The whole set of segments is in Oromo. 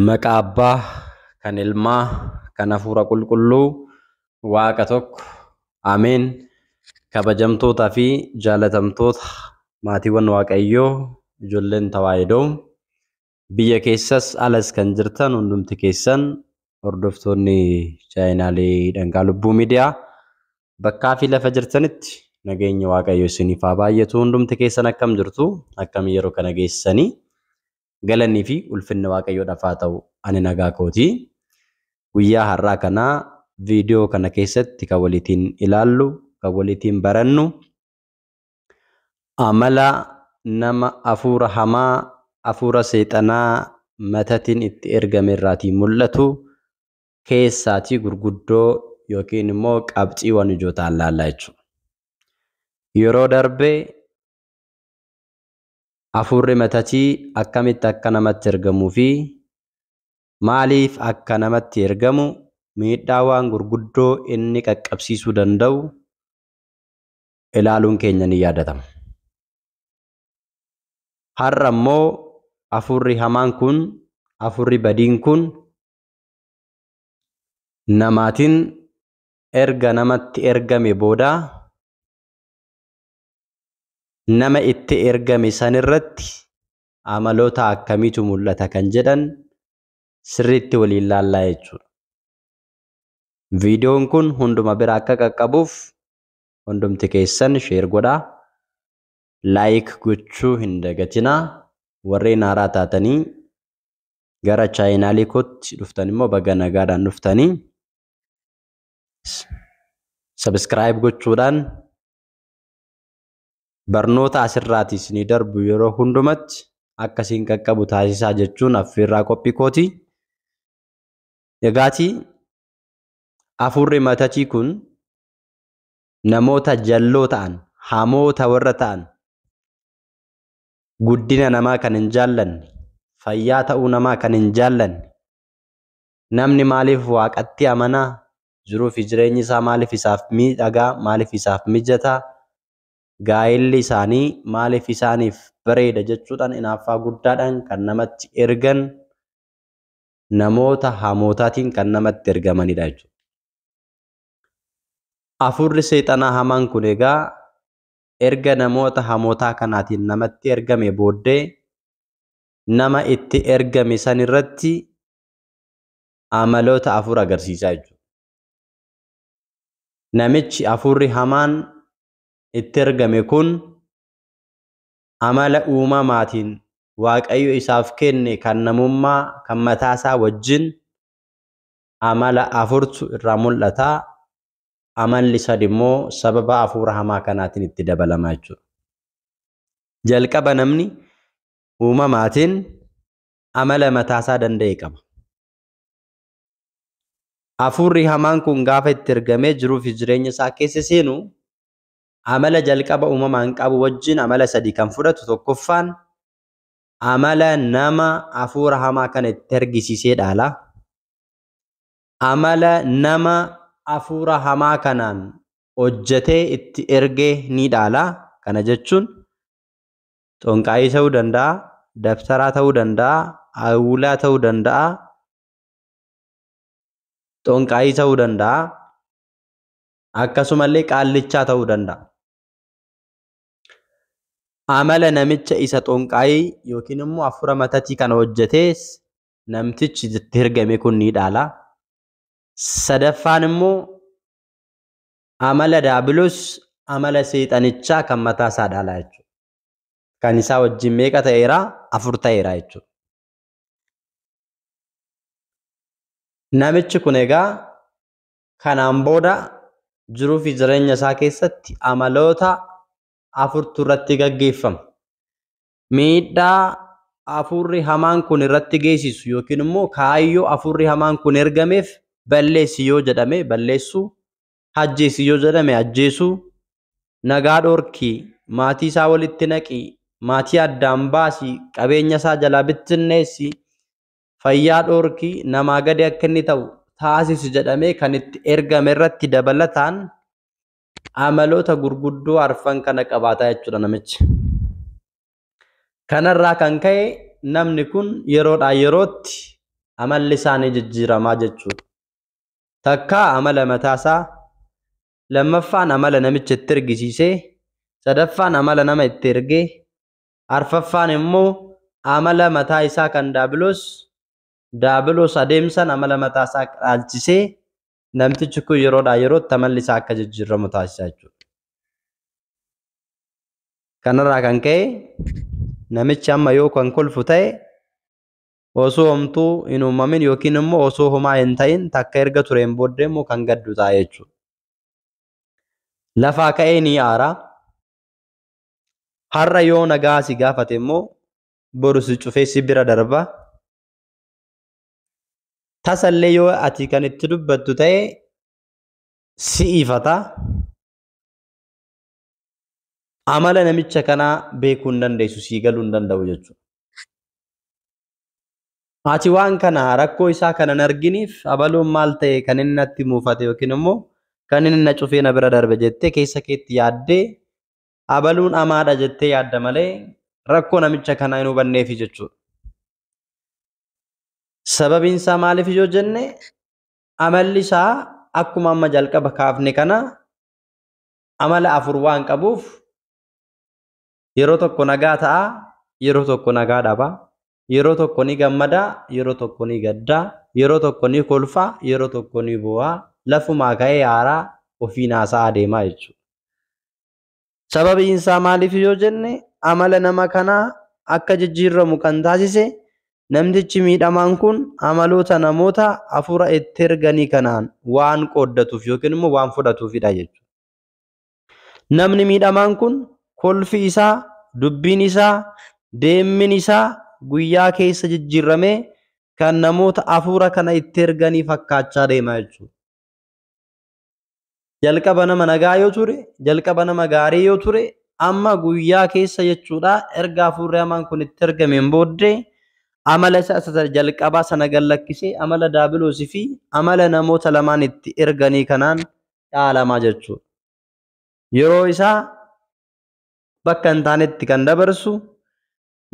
Maqaa Abbaa, kan Ilmaa, kan Hafuura Qulqulluu, Waaqa tokko. Ameen. Kabajamtootaa fi jaalatamtoota maatiiwwan Waaqayyoo, ijoolleen Tawaahidoo, biyya keessas alas kan jirtan hundumti keessan hordoftoonni chaayinaalee Dhangaa Lubbuu Miidiyaa bakkaa fi lafa jirtanitti nageenya Waaqayyoo isiniif haa baay'atu. Hundumti keessan akkam jirtu? Akkam yeroo kana geessanii? Galannii fi ulfinni Waaqayyoodhaaf haa ta'u. Ani nagaa kooti. Guyyaa har'aa kanaa viidiyoo kana keessatti kan walitiin ilaallu, kan walitiin barannu amala nama hafuura hamaa, hafuura seexanaa matatiin itti ergame irraatii mul'atu keessaatii gurguddoo yookiin immoo qabxiiwwan ijootaan laallaa jechuudha. Yeroo darbee hafuurri matatii akkamitti akka namatti ergamuu fi maaliif akka namatti ergamu, miidhaawwan gurguddoo inni qaqqabsiisuu danda'u ilaaluun keenya ni yaadatama. Har'a immoo hafuurri hamaan kun, hafuurri badiin kun namaatiin erga namatti ergame booda nama itti ergame sanirratti amaloota akkamiitu mul'ata kan jedhan sirriitti waliin laallaa jechuudha. Viidiyoon kun hunduma bira akka qaqqabuuf hundumti keessan sheer godhaa, laayik gochuu hin dagatinaa. Warreen haaraa taatanii gara chaayinaalii kootti dhuftan immoo baga nagaadhaan dhuftanii sabskiraayib gochuudhaan barnoota asirraatis ni darbu yeroo hundumatti akkasiin qaqqabu taasisaa jechuun affeerraa qophii kooti. Egaatii hafuurri matatii kun namoota jalloo ta'an, hamoota warra ta'an, guddina namaa kan hin jaallanne, fayyaa ta'uu namaa kan hin jaallanne, namni maaliif waaqatti amanaa, jiruu fi jireenyi isaa maaliif isaaf miidhagaa, maaliif isaaf mijataa, gaa'elli isaanii maaliif isaaniif bareeda jechuudhaan hinaaffaa guddaadhaan kan namatti ergan namoota hamootaatiin kan namatti ergamanidha jechuudha. Hafuurri seexanaa hamaan kun egaa erga namoota hamootaa kanaatiin namatti ergame booddee nama itti ergame san irratti amaloota afur agarsiisaa jechuudha. Namichi hafuurri hamaan itti ergame kun amala uumamaatiin Waaqayyo isaaf kenne kan namummaa kan mataasaa wajjin amala afurtu irraa mul'ata. Amalli sadi immoo sababa hafuura hamaa kanaatiin itti dabalamaa jechuudha. Jalqaba namni uumamaatiin amala mataasaa danda'e qaba. Hafuurri hamaan kun gaafa itti ergamee jiruu fi jireenya isaa keessa seenu amala jalqaba uumamaan qabu wajjin amala sadi kan fudhatu. Tokkoffaan amala nama hafuura hamaa kana itti ergisiisee dhaala. Amala nama hafuura hamaa kanaan hojjetee itti ergee ni dhaala. Kana jechuun xonqaayii ta'uu danda'a, dabtaraa ta'uu danda'a, hawulaa ta'uu danda'a, xonqaayii ta'uu danda'a, akkasumallee qaallichaa ta'uu danda'a. Amala namicha isa xonqaayii yookiin immoo hafuura matatii kana hojjetees namtichi itti ergame kun ni dhaala. Sadaffaan immoo amala daabiloos, amala seexanichaa kan mataasaa dhaala jechuudha. Kan isaa wajjin meeqa ta'eera? Afur ta'eera jechuudha. Namichi kun egaa kanaan booda jiruu fi jireenya isaa keessatti amaloota afurtu irratti gaggeeffama. Miidhaa hafuurri hamaan kun irratti geessisu yookiin immoo kaayyoo hafuurri hamaan kun ergameef balleessi yoo jedhame balleessuu, ajjeesi yoo jedhame ajjeesuu, nagaa dhorkii, maatii isaa walitti naqii, maatii addaan baasii, qabeenya isaa jalaa bittinneessi, fayyaa dhorkii, namaa gadi akka inni ta'u taasisi jedhamee kan itti ergame irratti dabalataan amaloota gurguddoo arfan kana qabaataa jechuudha namichi. Kanarraa kan ka'e namni kun yeroodhaa yerootti amalli isaanii jijjiiramaa jechuudha. Takkaa amala mataasaa, lammaffaan amala namicha itti ergisiisee, sadaffaan amala nama itti ergee, arfaffaan immoo amala mataa isaa kan daabiloos adeemsan amala mataa isaa dhaalchisee namtichi kun yeroodhaa yerootti amalli isaa akka jijjiiramu taasisaa jechuudha. Kanarraa kan ka'e namichi amma yoo kan kolfu ta'e osoo homtuu hin uumamin yookiin immoo osoo homaa hin ta'in takka erga tureen booddee immoo kan gaddu ta'a jechuudha. Lafaa ka'ee ni aara. Har'a yoo nagaa si gaafate immoo boru si cufee si bira darba. Tasallee yoo ati kan itti dubbattu ta'e si ifata. Amala namicha kanaa beekuu hin dandeessu, sii galuu hin danda'u jechuudha. Ati waan kana rakkoo isaa kana hin arginiif abaluun maal ta'e kan inni natti muufate yookiin immoo kan inni na cufee na bira darbe jettee keessa keetti yaaddee abaluun amaadha jettee yaadda malee rakkoo namicha kanaa hin hubanneefi jechuudha. Sababiin isaa maaliif yoo jenne amalli isaa akkuma amma jalqaba kaafne kana amala afur waan qabuuf yeroo tokko nagaa ta'a, yeroo tokko nagaa dhaba, yeroo tokko ni gammada, yeroo tokko ni gadda, yeroo tokko ni kolfa, yeroo tokko ni boo'a, lafumaa ka'ee haaraa ofii naasaa adeemaa jechuudha. Sababiin isaa maaliif yoo jenne amala nama kanaa akka jijjiiramu kan taasise namtichi miidhamaan kun amaloota namoota hafuura itti erganii kanaan waan qooddatuuf yookiin immoo waan fudhatuufidha jechuudha. Namni miidhamaan kun kolfi isaa, dubbiin isaa, deemmin isaa guyyaa keessa jijjiiramee kan namoota hafuura kana itti erganii fakkaachaa deema jechuudha. Jalqaba nama nagaa yoo ture, jalqaba nama gaarii yoo ture, amma guyyaa keessa jechuudha erga hafuurri hamaan kun itti ergameen booddee amala isa jalqabaa sana gallakkisee amala daabiloosii fi amala namoota lamaan itti erganii kanaan dhaalamaa jechuudha. Yeroo isaa bakka hin taanetti kan dabarsu,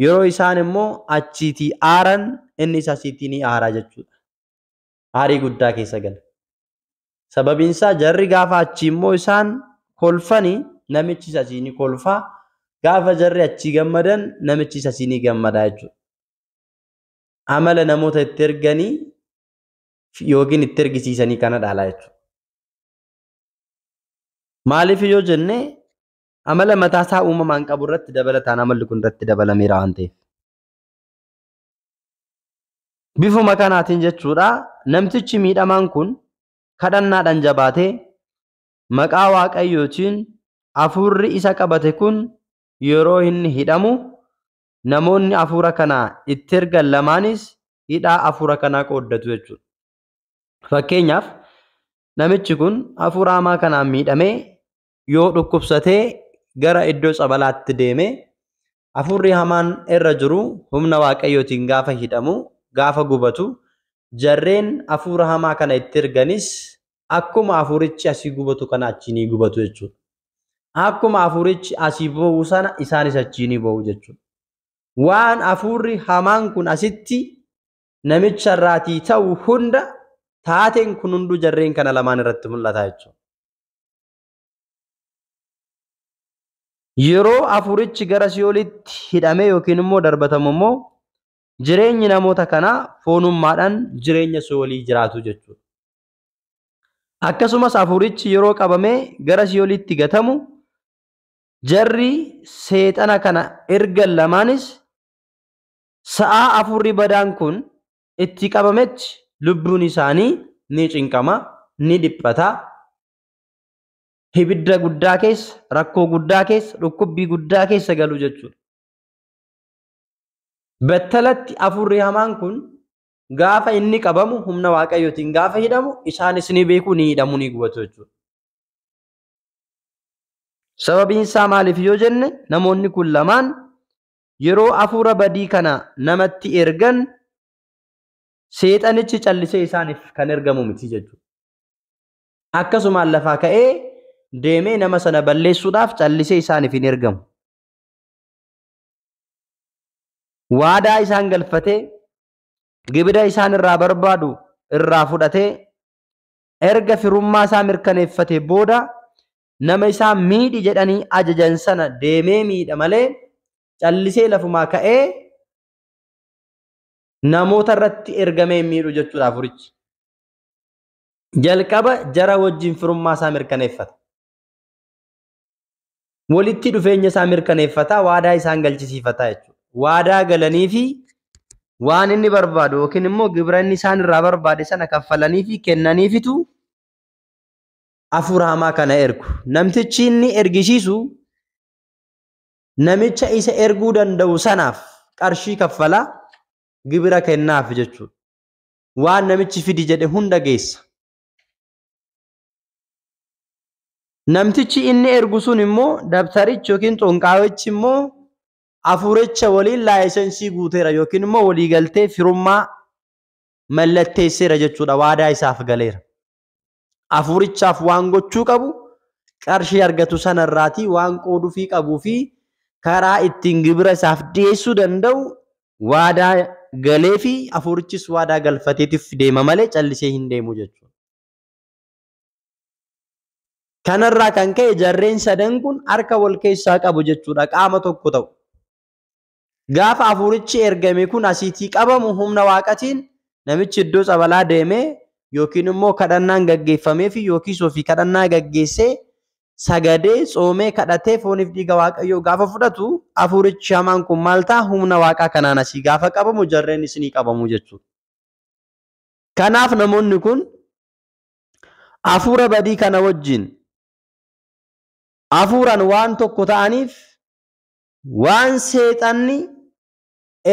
yeroo isaan immoo achiitii aaran inni isa asiitii ni aaraa jechuudha. Aarii guddaa keessa gala. Sababiin isaa jarri gaafa achii immoo isaan kolfanii namichi isa asii ni kolfaa, gaafa jarri achii gammadan namichi isa asii ni gammadaa jechuudha. Amala namoota itti erganii yookiin itti ergisiisanii kana dhaalaa jechuudha. Maaliif yoo jenne amala mataasaa uumamaan qabu irratti dabalataan amalli kun irratti dabalameera waan ta'eef. Bifuma kanaatiin jechuudha namtichi miidhamaan kun kadhannaadhaan jabaatee maqaa Waaqayyootiin hafuurri isa qabate kun yeroo inni hidhamu namoonni hafuura kanaa itti ergan lamaanis hidhaa hafuura kanaa qooddatu jechuudha. Fakkeenyaaf namichi kun hafuura hamaa kanaan miidhamee yoo dhukkubsatee gara iddoo tsabalaatti deeme hafuurri hamaan irra jiru humna Waaqayyootiin gaafa hidhamu, gaafa gubatu, jarreen hafuura hamaa kana itti erganis akkuma hafuurichi asii gubatu kana achii ni gubatu jechuudha. Akkuma hafuurichi asii ba'u sana isaanis achii ni ba'u jechuudha. Waan hafuurri hamaan kun asitti namicha irraatii ta'u hunda taateen kun hunduu jarreen kana lamaan irratti mul'ata jechuudha. Yeroo hafuurichi gara si'oolitti hidhamee yookiin immoo darbatamu immoo jireenyi namoota kanaa foonummaadhaan jireenya si'oolii jiraatu jechuudha. Akkasumas hafuurichi yeroo qabamee gara si'oolitti gatamu jarri seexana kana ergan lamaanis sa'aa hafuurri badaan kun itti qabametti lubbuun isaanii ni cinqama, ni dhiphata. Ibidda guddaa keessa, rakkoo guddaa keessa, dhukkubbii guddaa keessa galu jechuudha. Battalatti hafuurri hamaan kun gaafa inni qabamu humna Waaqayyootiin gaafa hidhamu isaanis ni beeku, ni hidhamu, ni gubatu jechuudha. Sababiin isaa maaliif yoo jenne namoonni kun lamaan yeroo hafuura badii kana namatti ergan seexanichi callisee isaaniif kan ergamu miti jechuudha. Akkasumaan lafaa ka'ee deemee nama sana balleessuudhaaf callisee isaaniif hin ergamu. Waadaa isaan galfatee gibira isaan irraa barbaadu irraa fudhatee erga firummaa isaa mirkaneeffate booda nama isaa miidhi jedhanii ajajan sana deemee miidha malee callisee lafumaa ka'ee namoota irratti ergamee miidhu jechuudha afurichi. Jalqaba jara wajjin firummaa isaa mirkaneeffata. Walitti dhufeenya isaa mirkaneeffata, waadaa isaan galchisiifata jechuudha. Waadaa galanii fi waan inni barbaadu yookiin immoo gibira inni isaan irraa barbaade sana kaffalanii fi kennaniifitu hafuura hamaa kana ergu. Namtichi inni ergisiisu namicha isa erguu danda'u sanaaf qarshii kaffala gibira kennaaf jechuudha. Waan namichi fidi jedhe hunda geessa. Namtichi inni ergu sun immoo dabtarichi yookiin xonqaawichi immoo hafuuricha waliin laayisensii guuteera yookiin immoo walii galtee firummaa mallatteesseera jechuudha. Waadaa isaaf galeera. Hafuurichaaf waan gochuu qabu qarshii argatu sanarraatii waan qooduufii qabuu fi karaa ittiin gibira isaaf dhiyeessuu danda'u waadaa galee fi hafuurichis waadaa galfateetiif deema malee callisee hin deemu jechuudha. Kanarraa kan ka'e jarreen sadan kun harka wal keessaa qabu jechuudha. Qaama tokko ta'u. Gaafa hafuurichi ergame kun asiitii qabamu humna waaqatiin namichi iddoo sabalaa deemee yookiin immoo kadhannaan gaggeeffamee fi yookiis ofii kadhannaa gaggeessee sagadee tsoomee kadhatee fooniif dhiiga waaqayyoo gaafa fudhatu hafuurichi hamaan kun maal ta'a humna waaqaa kanaan asii gaafa qabamu jarreen isinii qabamu jechuudha. Kanaaf namoonni kun hafuura badii kana wajjin hafuuraan waan tokko ta'aniif waan seexanni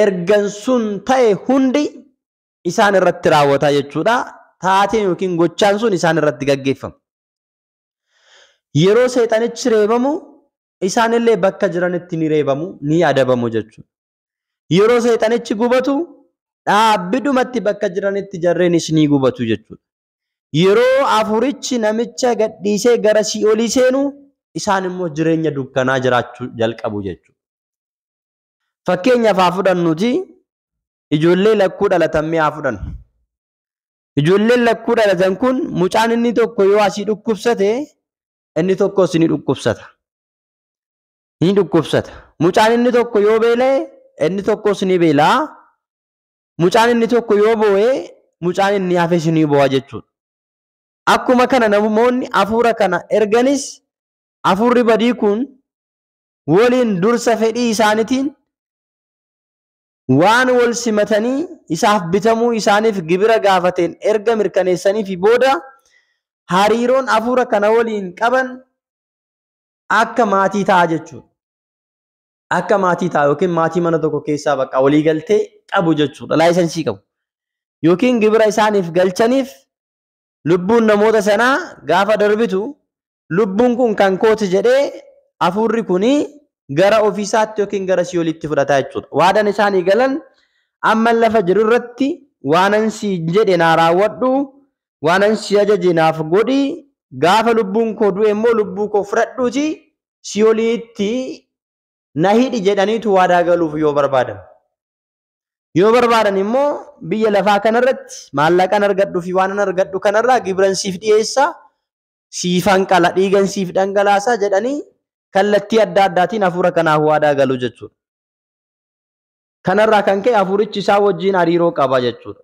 ergan sun ta'e hundi isaan irratti raawwata jechuudha. Taateen yookiin gochaan sun isaan irratti gaggeeffama. Yeroo seexanichi reebamu isaan illee bakka jiranitti ni reebamu, ni adabamu jechuudha. Yeroo seexanichi gubatu dhaabbidumatti bakka jiranitti jarreenis ni gubatu jechuudha. Yeroo hafuurichi namicha gadhiisee gara si'oolii seenu isaan immoo jireenya dukkanaa jiraachuu jalqabu jechuudha. Fakkeenyaaf haa fudhannuti ijoollee lakkuu dhalatan mee haa fudhannu. Ijoolleen lakkuu dhalatan kun mucaan inni tokko yoo asii dhukkubsate inni tokkos ni dhukkubsata. Ni dhukkubsata. Mucaan inni tokko yoo beela'e inni tokkos ni beela'a. Mucaan inni tokko yoo boo'e mucaan inni hafes ni boo'a jechuudha. Akkuma kana namoonni hafuura kana erganis hafuurri badii kun waliin dursa fedhii isaaniitiin waan wal simatanii isaaf bitamuu isaaniif gibira gaafateen erga mirkaneessanii fi booda hariiroon hafuura kana waliin qaban akka maatii ta'a jechuudha. Akka maatii ta'a yookiin maatii mana tokko keessaa bakka walii galtee qabu jechuudha. Laayisensii qabu. Yookiin gibira isaaniif galchaniif lubbuun namoota sanaa gaafa darbitu lubbuun kun kan kooti jedhee hafuurri kuni gara ofiisaatti yookiin gara si'oolitti fudhata jechuudha. Waadaan isaanii galan amma lafa jiru irratti waanan si jedhe naa raawwadhu, waanan si ajaje naaf godhi, gaafa lubbuun koo du'e immoo lubbuu koo fudhadhuuti si'oolitti na hidhi jedhaniitu waadaa galuuf yoo barbaadan. Yoo barbaadan immoo biyya lafaa kanarratti maallaqan argadhu fi waanan argadhu kanarraa gibiran siif dhiyeessa, siifan qala dhiigan siif dhangalaasa jedhanii kallattii adda addaatiin hafuura kanaaf waadaa galu jechuudha. Kanarraa kan ka'e hafuurichi isaa wajjin hariiroo qaba jechuudha.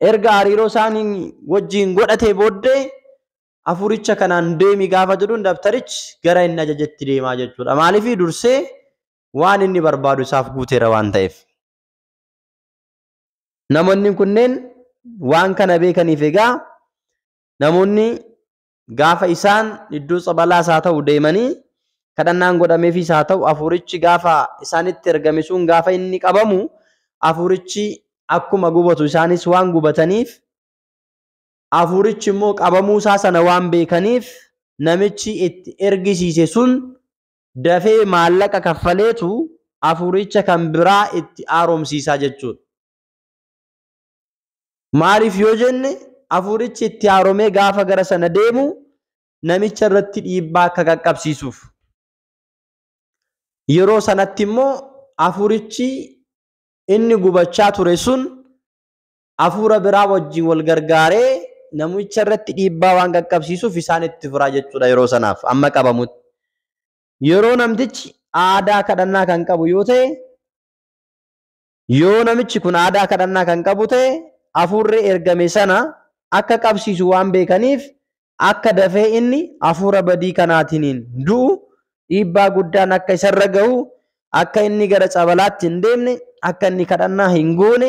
Erga hariiroo isaanii wajjin godhatee booddee hafuuricha kanaan deemi gaafa jedhuun dabtarichi gara inni ajajetti deemaa jechuudha. Maaliif dursee waan inni barbaadu isaaf guuteera waan ta'eef. Namoonni kunneen waan kana beekaniif egaa namoonni gaafa isaan iddoo sabalaas haa ta'u deemanii kadhannaan godhameefis haa ta'u hafuurichi gaafa isaanitti ergame sun gaafa inni qabamu hafuurichi akkuma gubatu isaanis waan gubataniif hafuurichi immoo qabamuu isaa sana waan beekaniif namichi itti ergisiise sun dafee maallaqa kaffaleetu hafuuricha kan biraa itti haaromsiisaa jechuudha. Maaliif yoo jenne hafuurichi itti haaromee gaafa gara sana deemu namicha irratti dhiibbaa akka qaqqabsiisuuf. Yeroo sanatti immoo hafuurichi inni gubachaa ture sun hafuura biraa wajjin wal gargaaree namicha irratti dhiibbaa waan qaqqabsiisuuf isaan itti furaa jechuudha yeroo sanaaf amma qabamutti. Yeroo namtichi aadaa kadhannaa kan qabu yoo ta'e, yoo namichi kun aadaa kadhannaa kan qabu ta'e hafuurri ergame sana akka qabsiisu waan beekaniif akka dafee inni hafuura badii kanaatiin du'u dhiibbaa guddaan akka isarra gahu, akka inni gara cabalaatti hin deemne, akka inni kadhannaa hin goone,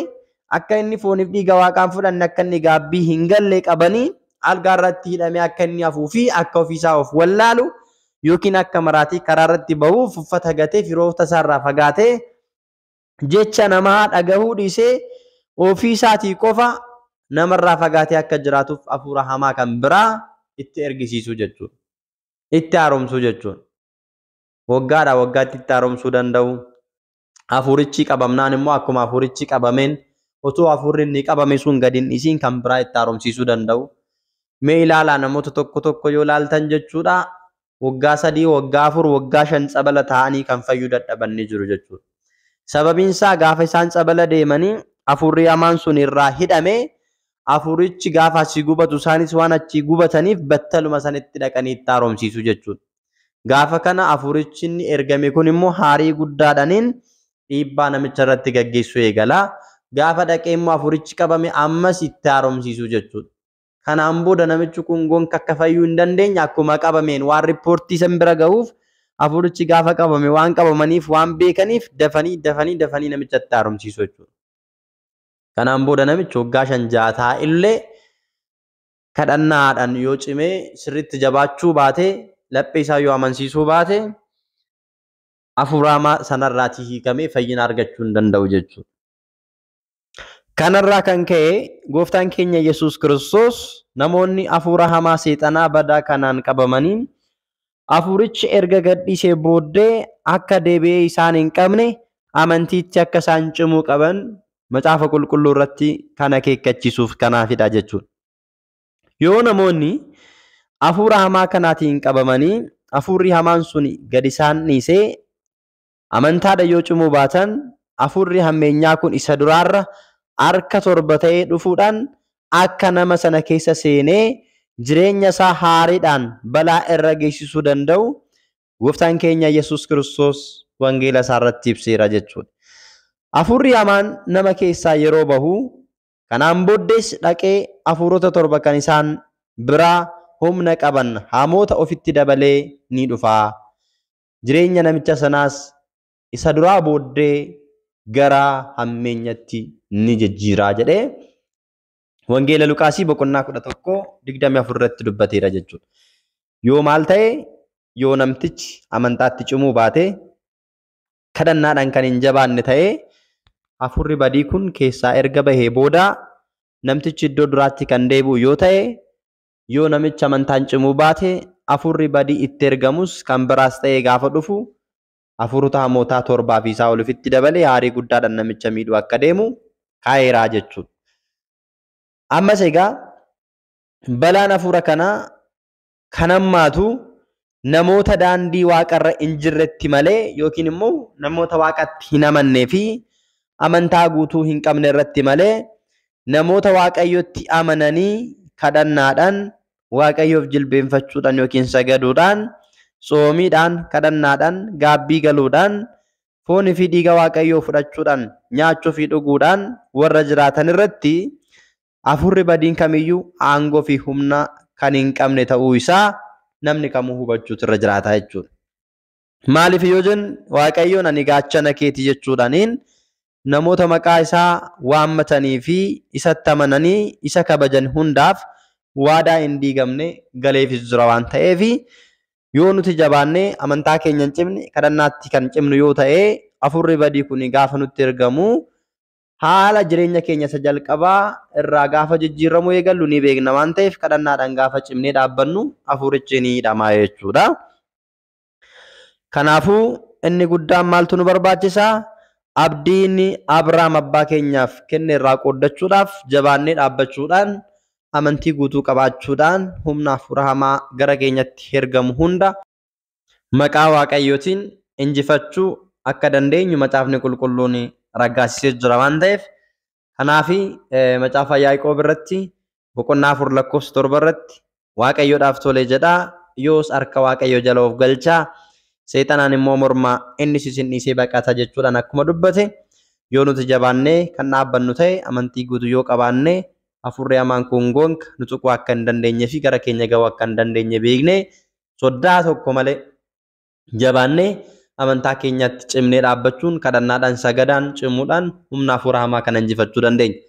akka inni fooniif dhiiga waaqaan fudhanne, akka inni gaabbii hin galle qabanii algaa irratti hidhamee akka inni hafuu fi akka ofiisaa of wallaalu yookiin akka maraatii karaa irratti bahuuf uffata gatee firoota isaarraa fagaatee jecha namaa dhagahuu dhiisee ofii isaatii qofa namarraa fagaatee akka jiraatuuf hafuura hamaa kan biraa itti ergisiisuu jechuudha. Itti haaromsuu jechuudha. Waggaadhaa waggaatti itti haaromsuu danda'u. Hafuurichi qabamnaan immoo akkuma hafuurichi qabameen otoo hafuurri inni qabame sun gadi hin dhisiin kan biraa itti haaromsiisuu danda'u. Mee ilaalaa namoota tokko tokko yoo ilaaltan jechuudha. Waggaa 3, waggaa 4, waggaa 5 cabala ta'anii kan fayyuu dadhabanii jiru jechuudha. Sababiin isaa gaafa isaan cabala deemanii hafuurri hamaan sun irraa hidhame hafuurichi gaafa achii gubatu isaanis waan achii gubataniif battaluma sanitti dhaqanii itti haaromsiisu jechuudha. Gaafa kana hafuurichi inni ergame kun immoo haarii guddaadhaaniin dhiibbaa namicha irratti gaggeessuu eegala. Gaafa dhaqee immoo hafuurichi qabame ammas itti haaromsiisu jechuudha. Kanaan booda namichi kun gonka akka fayyuu hin dandeenye akkuma qabameen waan riippoortii san bira gahuuf hafuurichi gaafa qabame waan qabamaniif waan beekaniif dafanii namicha itti haaromsiisu jechuudha. Kanaan booda namichi waggaa 5-6 illee kadhannaadhaan yoo cimee sirriitti jabaachuu baate laphee isaa yoo amansiisuu baate hafuura hamaa sanarraatii hiikamee fayyina argachuu hin danda'u jechuudha. Kanarraa kan ka'e gooftaan keenya Yesuus Kiristoos namoonni hafuura hamaa seexanaa badaa kanaan qabamanii hafuurichi erga gadhiisee booddee akka deebi'ee isaan hin qabne amantiitti akka isaan cimuu qaban macaafa qulqulluu irratti kan akeekkachiisuuf kanaafidha jechuudha. Yoo namoonni hafuura hamaa kanaatiin qabamanii hafuurri hamaan sun gad isaan dhiisee amantaadhaan yoo cimuu baatan hafuurri hammeenyaa kun isa duraarra harka 7 ta'ee dhufuudhaan akka nama sana keessa seenee jireenya isaa haariidhaan balaa irra geessisuu danda'u gooftaan keenya Yesuus Kiristoos wangeela isaa irratti ibseera jechuudha. Hafuurri hamaan nama keessaa yeroo bahu kanaan booddees dhaqee hafuurota 7 kan isaan biraa humna qaban hamoota ofitti dabalee ni dhufa. Jireenya namicha sanaas isa duraa booddee gara hammeenyatti ni jijjiiraa jedhee wangeela Luqaasii boqonnaa 11:24 irratti dubbateera jechuudha. Yoo maal ta'e yoo namtichi amantaatti cimuu baate kadhannaadhaan kan hin jabaanne ta'e hafuurri badii kun keessaa erga bahee booda namtichi iddoo duraatti kan deebi'u yoo ta'e yoo namichi amantaan cimuu baate hafuurri badii itti ergamus kan biraas ta'e gaafa dhufu hafuurota hamootaa 7 fi isaa olitti dabalee haarii guddaadhaan namicha miidhuu akka deemu kaa'eeraa jechuudha. Ammas egaa balaan hafuura kanaa kan hammaatu namoota daandii waaqarra hin jirretti malee yookiin immoo namoota waaqatti hin amannee fi amantaa guutuu hin qabne irratti malee namoota waaqayyotti amananii kadhannaadhaan waaqayyoof jilbeenfachuudhaan yookiin sagaduudhaan soomiidhaan kadhannaadhaan gaabbii galuudhaan foonii fi dhiiga waaqayyoo fudhachuudhaan nyaachuu fi dhuguudhaan warra jiraatan irratti hafuurri badiin kamiyyuu aangoo fi humna kan hin qabne ta'uu isaa namni kamuu hubachuutu irra jiraata jechuudha. Maaliif yoo jennu waaqayyoon ani gaachana keeti jechuudhaaniin namoota maqaa isaa waammatanii fi isatti amananii isa kabajan hundaaf waadaa hin diigamne galeefis jira waan ta'eef yoo nuti jabaannee amantaa keenya hin cimne kadhannaatti kan cimnu yoo ta'e hafuurri badii kun gaafa nutti ergamu haala jireenya keenya isa jalqabaa irraa gaafa jijjiiramu eegallu ni beekna waan ta'eef kadhannaadhaan gaafa cimnee dhaabbannu hafuurichi ni hidhama jechuudha. Kanaafuu inni guddaan maaltu nu barbaachisa? Abdiin Abrahaam abbaa keenyaaf kenne irraa qooddachuudhaaf jabaannee dhaabbachuudhaan amantii guutuu qabaachuudhaan humna hafuura hamaa gara keenyatti ergamu hunda maqaa waaqayyootiin injifachuu akka dandeenyu macaafni qulqulluun raggaasisee jira waan ta'eef Kanaafi macaafa Yaaqoob irratti boqonnaa 4 lakkoofsa 7 irratti Waaqayyoodhaaf tole jedhaa yoos harka Waaqayyo jala of galchaa seexanaan immoo mormaa innis isin dhiisee baqata jechuudhaan akkuma dubbate yoo nuti jabaannee kan dhaabbannu ta'e amantii guutuu yoo qabaanne hafuurri hamaan kun gonka nu tuquu akka hin dandeenye fi gara keenya ga'uu akka hin dandeenye beeknee sodaa tokko malee jabaannee amantaa keenyatti cimnee dhaabbachuun kadhannaadhaan sagadaan cimuudhaan humna hafuura hamaa kana injifachuu dandeenya.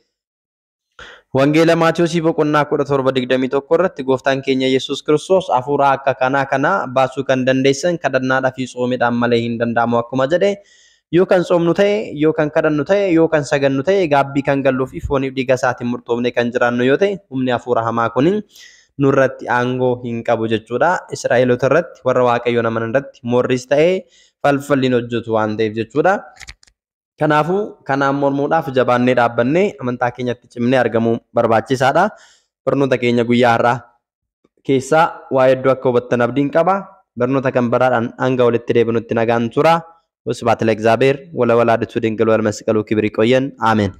Wangeela Maatiyoosi boqonnaa 17:21 irratti gooftaan keenya Yesuus Kiristoos hafuura akka kana baasuu kan dandeessan kadhannaadhaa fi soomiidhaan malee hin danda'amu akkuma jedhe yoo kan soomnu ta'e yoo kan kadhannu ta'e yoo kan sagannu ta'e gaabbii kan galluu fi fooniif dhiiga isaatiin murtoofne kan jiraannu yoo ta'e humni hafuura hamaa kun nurratti aangoo hin qabu jechuudha. Israa'eloota irratti warra Waaqayyoon amanan irratti moorris ta'e falfalliin hojjetu waan ta'eef jechuudha. Kanaafuu kanaan mormuudhaaf jabaannee dhaabbannee amantaa keenyatti cimnee argamuu barbaachisaadha. Barnoota keenya guyyaa har'aa keessaa waa hedduu akka hubattan abdiin qaba. Barnoota kan biraadhaan hanga walitti deebinutti nagaan tura. Wasbaat ለእግዚአብሔር ወለወላዲቱ ድንግል ወለመስቀሉ ክብር ይቆየን። አሜን።